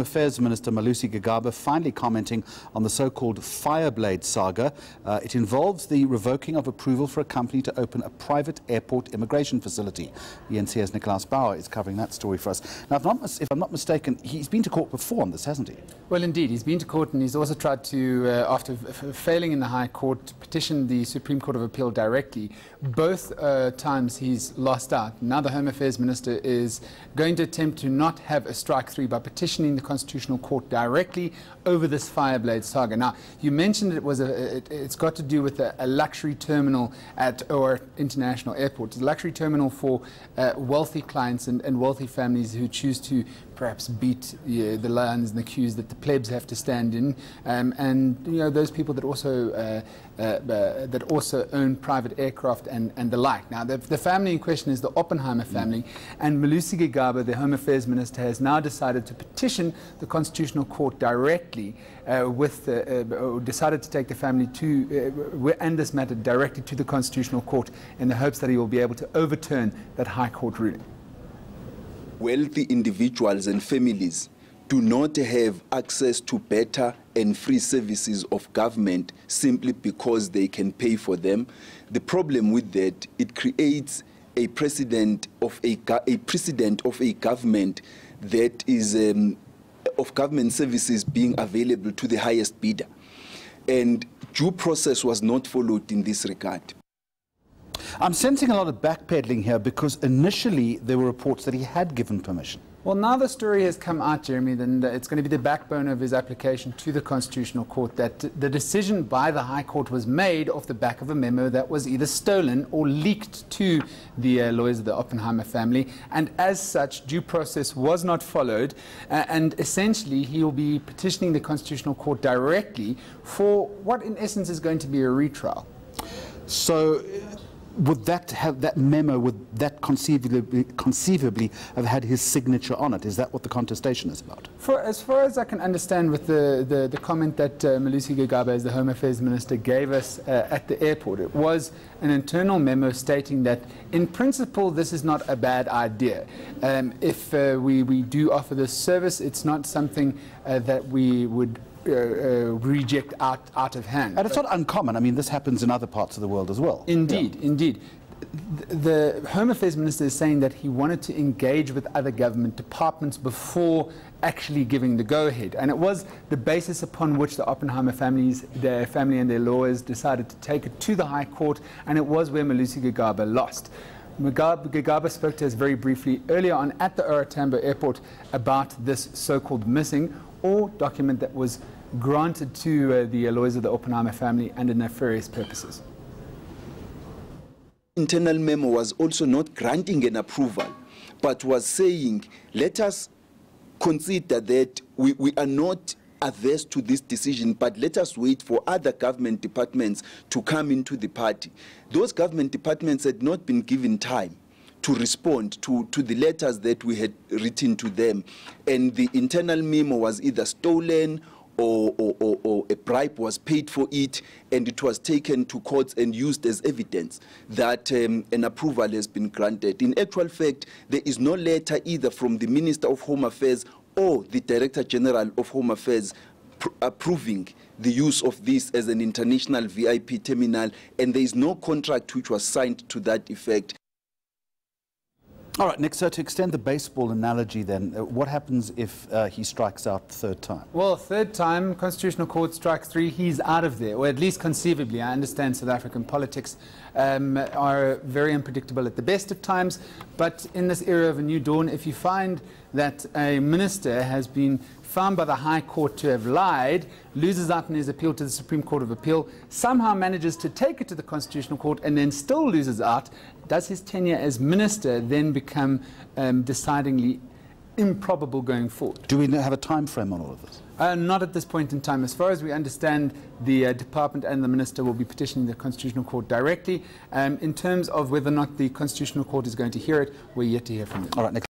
Affairs Minister Malusi Gigaba finally commenting on the so-called Fireblade saga. It involves the revoking of approval for a company to open a private airport immigration facility. eNCA's Nickolaus Bauer is covering that story for us. Now, if I'm not mistaken, he's been to court before on this, hasn't he? Well, indeed. He's been to court, and he's also tried to, after failing in the High Court, petition the Supreme Court of Appeal directly. Both times he's lost out. Now the Home Affairs Minister is going to attempt to not have a strike three by petitioning the Constitutional Court directly over this Fireblade saga. Now, you mentioned it's got to do with a luxury terminal or international airport. It's a luxury terminal for wealthy clients and wealthy families who choose to perhaps beat the lines and the queues that the plebs have to stand in, and those people that also own private aircraft and the like. Now, the family in question is the Oppenheimer family, and Malusi Gigaba, the Home Affairs Minister, has now decided to petition the Constitutional Court directly, decided to take the family and this matter directly to the Constitutional Court in the hopes that he will be able to overturn that High Court ruling. Wealthy individuals and families do not have access to better and free services of government simply because they can pay for them. The problem with that, it creates a precedent of a government that is of government services being available to the highest bidder. And due process was not followed in this regard. I'm sensing a lot of backpedaling here because initially there were reports that he had given permission. Well, now the story has come out, Jeremy, then it's going to be the backbone of his application to the Constitutional Court that the decision by the High Court was made off the back of a memo that was either stolen or leaked to the lawyers of the Oppenheimer family, and as such, due process was not followed, and essentially he will be petitioning the Constitutional Court directly for what in essence is going to be a retrial. So would that memo, would that conceivably have had his signature on it? Is that what the contestation is about? As far as I can understand with the comment that Malusi Gigaba, as the Home Affairs Minister, gave us at the airport, it was an internal memo stating that in principle this is not a bad idea. If we do offer this service, it's not something that we would reject out of hand. And it's not uncommon. I mean, this happens in other parts of the world as well. Indeed, yeah. Indeed. The Home Affairs Minister is saying that he wanted to engage with other government departments before actually giving the go-ahead. And it was the basis upon which the Oppenheimer their family and their lawyers decided to take it to the High Court, and it was where Malusi Gigaba lost. Gigaba spoke to us very briefly earlier on at the OR Tambo airport about this so-called missing or document that was granted to the lawyers of the Oppenheimer family under nefarious purposes. Internal memo was also not granting an approval, but was saying, let us consider that we are not averse to this decision, but let us wait for other government departments to come into the party. Those government departments had not been given time to respond to the letters that we had written to them. And the internal memo was either stolen or a bribe was paid for it, and it was taken to courts and used as evidence that an approval has been granted. In actual fact, there is no letter either from the Minister of Home Affairs or the Director General of Home Affairs approving the use of this as an international VIP terminal, and there is no contract which was signed to that effect. All right, Nick, so to extend the baseball analogy then, what happens if he strikes out the third time? Well, third time, Constitutional Court strike three, he's out of there, or at least conceivably. I understand South African politics are very unpredictable at the best of times, but in this era of a new dawn, if you find that a minister has been found by the High Court to have lied, loses out in his appeal to the Supreme Court of Appeal, somehow manages to take it to the Constitutional Court and then still loses out, does his tenure as minister then become decidingly improbable going forward? Do we have a time frame on all of this? Not at this point in time. As far as we understand, the department and the minister will be petitioning the Constitutional Court directly. In terms of whether or not the Constitutional Court is going to hear it, we're yet to hear from them. All right, Nick.